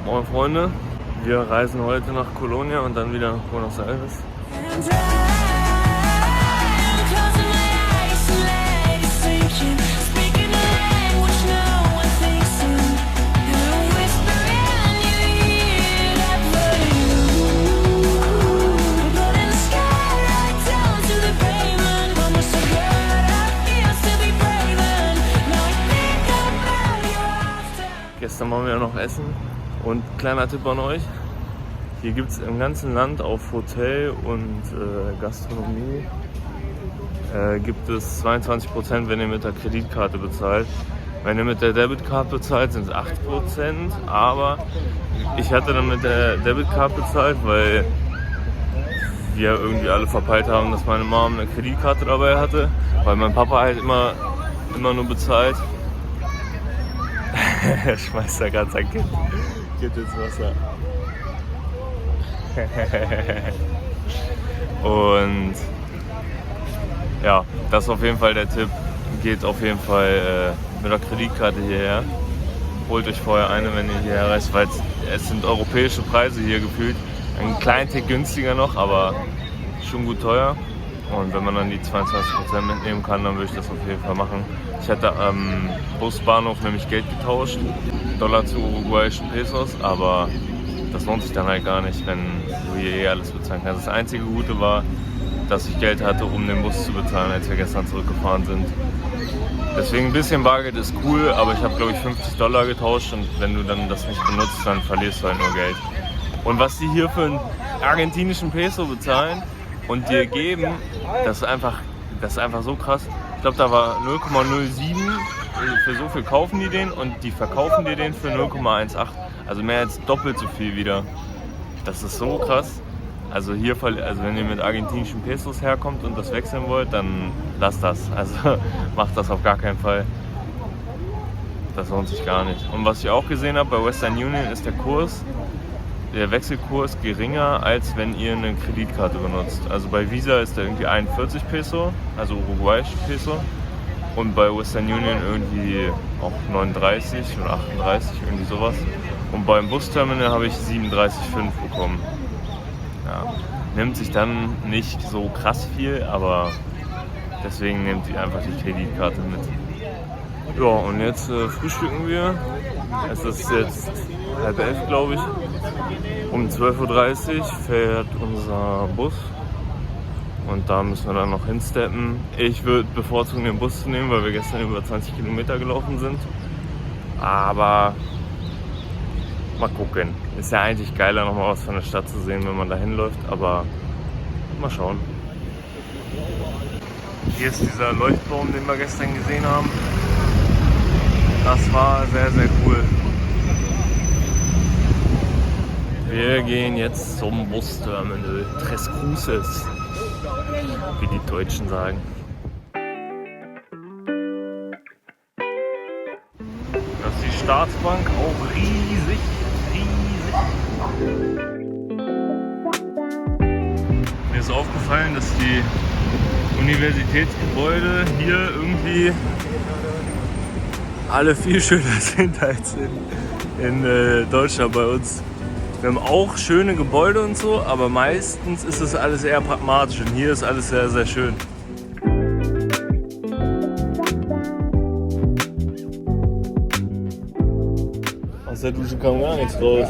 Moin Freunde, wir reisen heute nach Colonia und dann wieder nach Buenos Aires. Gestern waren wir ja noch essen und kleiner Tipp an euch, hier gibt es im ganzen Land auf Hotel und Gastronomie gibt es 22%, wenn ihr mit der Kreditkarte bezahlt. Wenn ihr mit der Debitcard bezahlt, sind es 8%, aber ich hatte dann mit der Debitcard bezahlt, weil wir irgendwie alle verpeilt haben, dass meine Mom eine Kreditkarte dabei hatte, weil mein Papa halt immer nur bezahlt. Er schmeißt da gerade sein Kind ins Wasser. Und ja, das ist auf jeden Fall der Tipp. Geht auf jeden Fall mit der Kreditkarte hierher. Holt euch vorher eine, wenn ihr hierher reist, weil es sind europäische Preise hier gefühlt. Ein kleinen Tick günstiger noch, aber schon gut teuer. Und wenn man dann die 22% mitnehmen kann, dann würde ich das auf jeden Fall machen. Ich hatte am Busbahnhof nämlich Geld getauscht, Dollar zu uruguayischen Pesos, aber das lohnt sich dann halt gar nicht, wenn du hier alles bezahlen kannst. Das einzige Gute war, dass ich Geld hatte, um den Bus zu bezahlen, als wir gestern zurückgefahren sind. Deswegen ein bisschen Bargeld ist cool, aber ich habe glaube ich $50 getauscht und wenn du dann das nicht benutzt, dann verlierst du halt nur Geld. Und was die hier für einen argentinischen Peso bezahlen und dir geben, das ist einfach so krass. Ich glaube, da war 0,07, für so viel kaufen die den und die verkaufen dir den für 0,18. Also mehr als doppelt so viel wieder. Das ist so krass. Also wenn ihr mit argentinischen Pesos herkommt und das wechseln wollt, dann lasst das. Also macht das auf gar keinen Fall. Das lohnt sich gar nicht. Und was ich auch gesehen habe bei Western Union ist der Wechselkurs geringer, als wenn ihr eine Kreditkarte benutzt. Also bei Visa ist der irgendwie 41 Peso, also uruguayische Peso. Und bei Western Union irgendwie auch 39 oder 38, irgendwie sowas. Und beim Busterminal habe ich 37,5 bekommen. Ja, nimmt sich dann nicht so krass viel, aber deswegen nehmt ihr einfach die Kreditkarte mit. Ja, und jetzt frühstücken wir. Es ist jetzt 10:30, glaube ich. Um 12:30 Uhr fährt unser Bus und da müssen wir dann noch hinsteppen. Ich würde bevorzugen, den Bus zu nehmen, weil wir gestern über 20 Kilometer gelaufen sind. Aber mal gucken. Ist ja eigentlich geiler, nochmal was von der Stadt zu sehen, wenn man da hinläuft, aber mal schauen. Hier ist dieser Leuchtturm, den wir gestern gesehen haben. Das war sehr, sehr cool. Wir gehen jetzt zum Busterminal Tres Cruces, wie die Deutschen sagen. Das ist die Staatsbank, auch riesig. Mir ist aufgefallen, dass die Universitätsgebäude hier irgendwie alle viel schöner sind als in Deutschland bei uns. Wir haben auch schöne Gebäude und so, aber meistens ist es alles eher pragmatisch und hier ist alles sehr, sehr schön. Aus der Dusche kam gar nichts raus.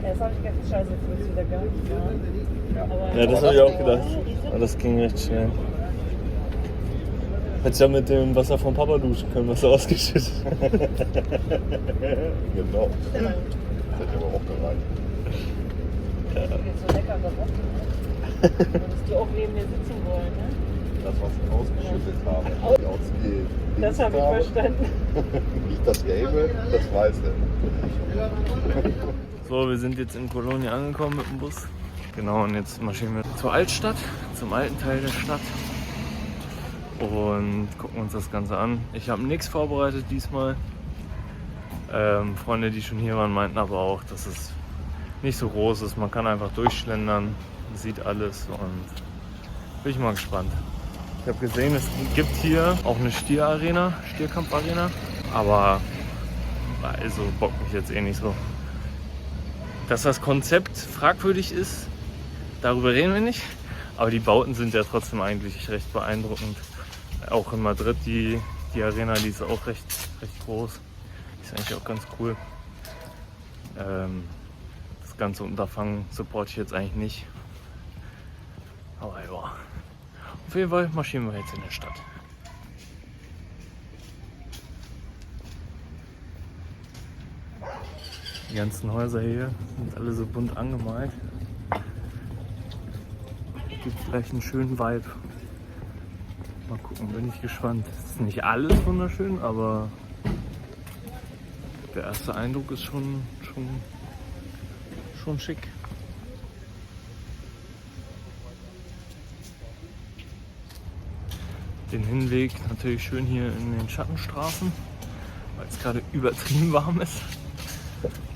Das habe ich gedacht, scheiße, jetzt wird es wieder gar nicht mehr. Ja, das habe ich auch gedacht. Aber das ging recht schnell. Hättest ja mit dem Wasser vom Papa duschen können, was er ausgeschüttet. Genau. Das hätte aber auch gereicht. Das geht so lecker gerochen, ne? Dass die auch neben mir sitzen wollen, ne? Das, was ich ausgeschüttet habe, ausgeht. Das habe ich verstanden. Nicht das Gelbe, das Weiße. So, wir sind jetzt in Colonia angekommen mit dem Bus. Genau, und jetzt marschieren wir zur Altstadt, zum alten Teil der Stadt. Und gucken uns das Ganze an. Ich habe nichts vorbereitet diesmal. Freunde, die schon hier waren, meinten aber auch, dass es nicht so groß ist. Man kann einfach durchschlendern, sieht alles und bin ich mal gespannt. Ich habe gesehen, es gibt hier auch eine Stierkampfarena, aber Also bockt mich jetzt eh nicht so. Dass das Konzept fragwürdig ist, darüber reden wir nicht. Aber die Bauten sind ja trotzdem eigentlich recht beeindruckend. Auch in Madrid, die Arena, die ist auch recht groß. Ist eigentlich auch ganz cool. Das ganze Unterfangen supporte ich jetzt eigentlich nicht. Aber ja, auf jeden Fall marschieren wir jetzt in der Stadt. Die ganzen Häuser hier sind alle so bunt angemalt. Gibt vielleicht einen schönen Vibe. Mal gucken, bin ich gespannt. Es ist nicht alles wunderschön, aber der erste Eindruck ist schon schick. Den Hinweg natürlich schön hier in den Schattenstraßen, weil es gerade übertrieben warm ist.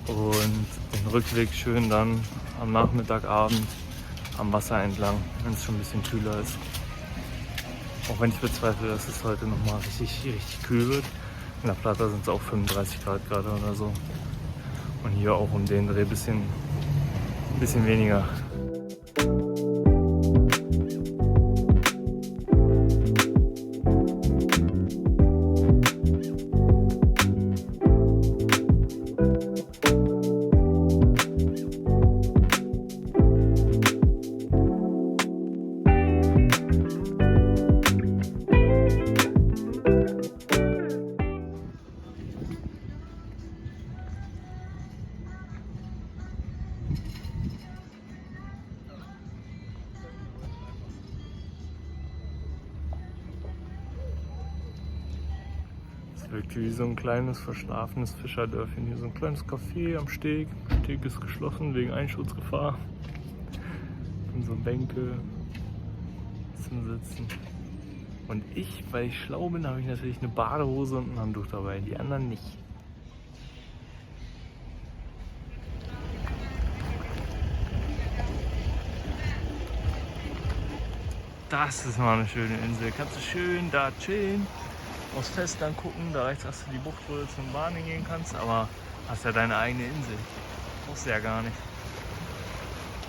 Und den Rückweg schön dann am Nachmittagabend am Wasser entlang, wenn es schon ein bisschen kühler ist. Auch wenn ich bezweifle, dass es heute nochmal richtig kühl wird. In La Plata sind es auch 35 Grad gerade oder so. Und hier auch um den Dreh ein bisschen weniger. Wirkt wie so ein kleines verschlafenes Fischerdörfchen. Hier so ein kleines Café am Steg. Der Steg ist geschlossen wegen Einschutzgefahr. Und so Bänke zum Sitzen. Und ich, weil ich schlau bin, habe ich natürlich eine Badehose und ein Handtuch dabei. Die anderen nicht. Das ist mal eine schöne Insel. Kannst du schön da chillen. Aus Festland gucken, da rechts hast du die Bucht, wo du zum Baden gehen kannst, aber hast ja deine eigene Insel. Brauchst du ja gar nicht.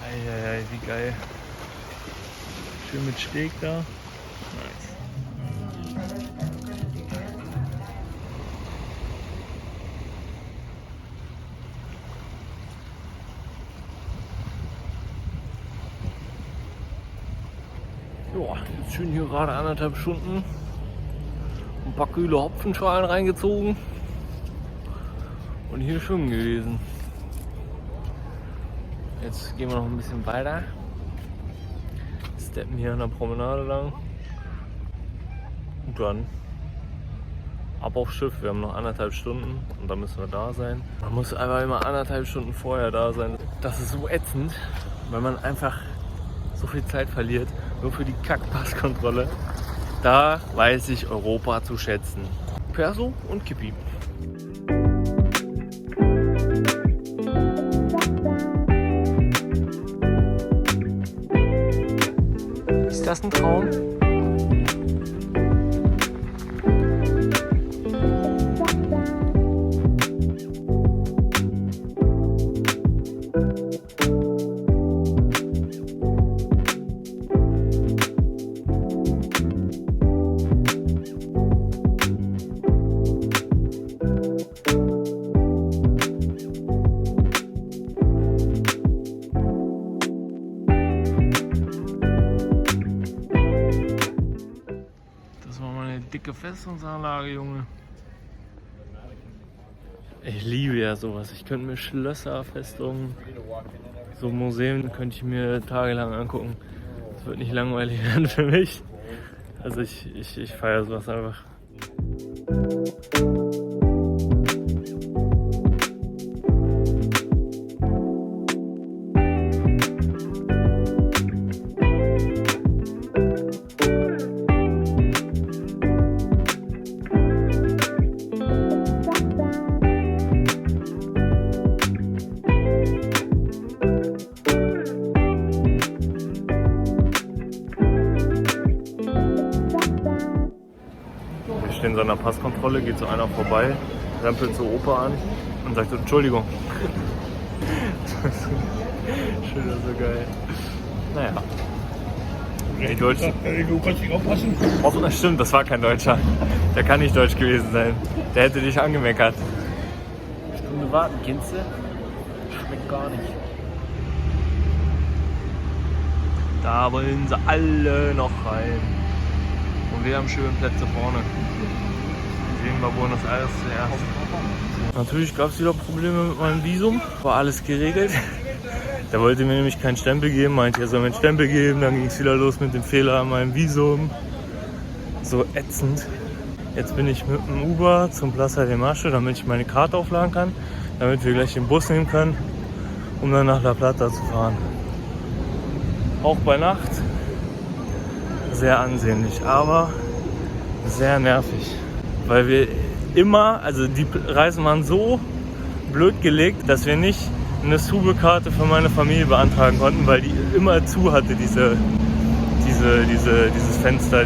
Eieiei, wie geil. Schön mit Steg da. Nice. Ja, jetzt schön hier gerade 1,5 Stunden. Ein paar kühle Hopfenschalen reingezogen und hier schwimmen gewesen. Jetzt gehen wir noch ein bisschen weiter, steppen hier an der Promenade lang und dann ab aufs Schiff. Wir haben noch 1,5 Stunden und dann müssen wir da sein. Man muss einfach immer 1,5 Stunden vorher da sein. Das ist so ätzend, weil man einfach so viel Zeit verliert, nur für die Kackpasskontrolle. Da weiß ich Europa zu schätzen. Perso und Kippi. Ist das ein Traum? Dicke Festungsanlage, Junge. Ich liebe ja sowas. Ich könnte mir Schlösser, Festungen, so Museen könnte ich mir tagelang angucken. Das wird nicht langweilig werden für mich. Also ich feiere sowas einfach. In so einer Passkontrolle geht so einer vorbei rempelt so Opa an und sagt so, Entschuldigung. Schön, so geil. Naja. Die Deutschen. Du kannst dich aufpassen. Das stimmt, das war kein Deutscher. Der kann nicht deutsch gewesen sein. Der hätte dich angemeckert. Stunde warten, kennst du? Schmeckt gar nicht. Da wollen sie alle noch rein. Und wir haben schöne Plätze vorne. Sehen wir Buenos Aires zuerst. Natürlich gab es wieder Probleme mit meinem Visum. War alles geregelt. Der wollte mir nämlich keinen Stempel geben, meinte, er soll mir einen Stempel geben. Dann ging es wieder los mit dem Fehler an meinem Visum. So ätzend. Jetzt bin ich mit dem Uber zum Plaza de Mayo, damit ich meine Karte aufladen kann. Damit wir gleich den Bus nehmen können, um dann nach La Plata zu fahren. Auch bei Nacht. Sehr ansehnlich, aber sehr nervig. Weil wir immer, also die Reisen waren so blöd gelegt, dass wir nicht eine Sube-Karte für meine Familie beantragen konnten, weil die immer zu hatte, dieses Fenster,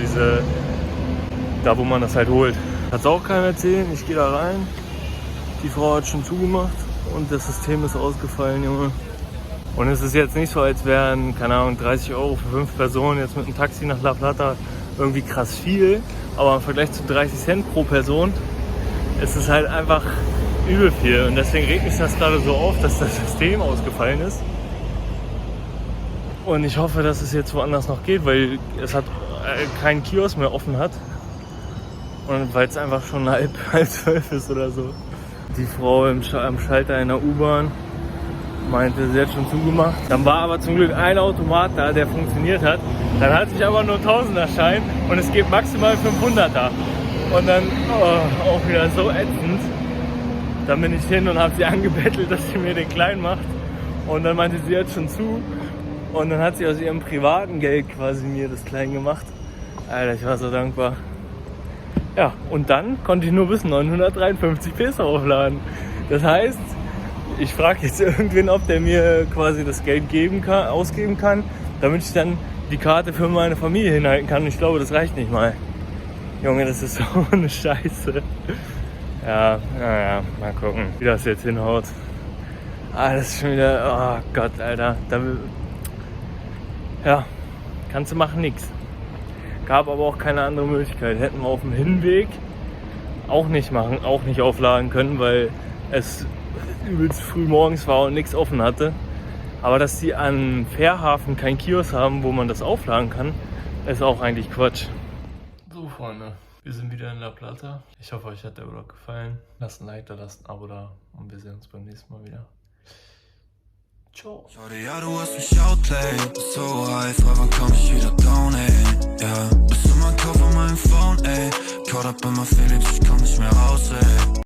da wo man das halt holt. Hat's auch keiner erzählt, ich gehe da rein, die Frau hat schon zugemacht und das System ist ausgefallen, Junge. Und es ist jetzt nicht so, als wären, keine Ahnung, 30 € für 5 Personen jetzt mit einem Taxi nach La Plata irgendwie krass viel, aber im Vergleich zu 30 Cent pro Person ist es halt einfach übel viel und deswegen regt mich das gerade so auf, dass das System ausgefallen ist. Und ich hoffe, dass es jetzt woanders noch geht, weil es hat keinen Kiosk mehr offen hat und weil es einfach schon halb 12 ist oder so. Die Frau am Schalter in der U-Bahn meinte, sie hat schon zugemacht. Dann war aber zum Glück ein Automat da, der funktioniert hat. Dann hatte ich aber nur 1000er-Schein und es geht maximal 500er. Und dann auch wieder so ätzend. Dann bin ich hin und habe sie angebettelt, dass sie mir den klein macht. Und dann meinte sie jetzt schon zu. Und dann hat sie aus ihrem privaten Geld quasi mir das klein gemacht. Alter, ich war so dankbar. Ja, und dann konnte ich nur bis 953 Peso aufladen. Das heißt, ich frage jetzt irgendwen, ob der mir quasi das Geld ausgeben kann, damit ich dann die Karte für meine Familie hinhalten kann. Und ich glaube, das reicht nicht mal. Junge, das ist so eine Scheiße. Ja, naja, mal gucken, wie das jetzt hinhaut. Ah, das ist schon wieder, oh Gott, Alter. Ja, kannst du machen, nix. Gab aber auch keine andere Möglichkeit. Hätten wir auf dem Hinweg auch nicht aufladen können, weil es übelst früh morgens war und nichts offen hatte. Aber dass die an Fährhafen kein Kiosk haben, wo man das aufladen kann, ist auch eigentlich Quatsch. So, Freunde, wir sind wieder in La Plata. Ich hoffe, euch hat der Vlog gefallen. Lasst ein Like da, lasst ein Abo da und wir sehen uns beim nächsten Mal wieder. Ciao. Shorty, ja, du hast mich outplayed. Bist so high, wann komm ich wieder down, ey? Ja, bist du mein Kopf auf meinem Phone, ey? Caught up in my feelings, ich komm nicht mehr raus, ey.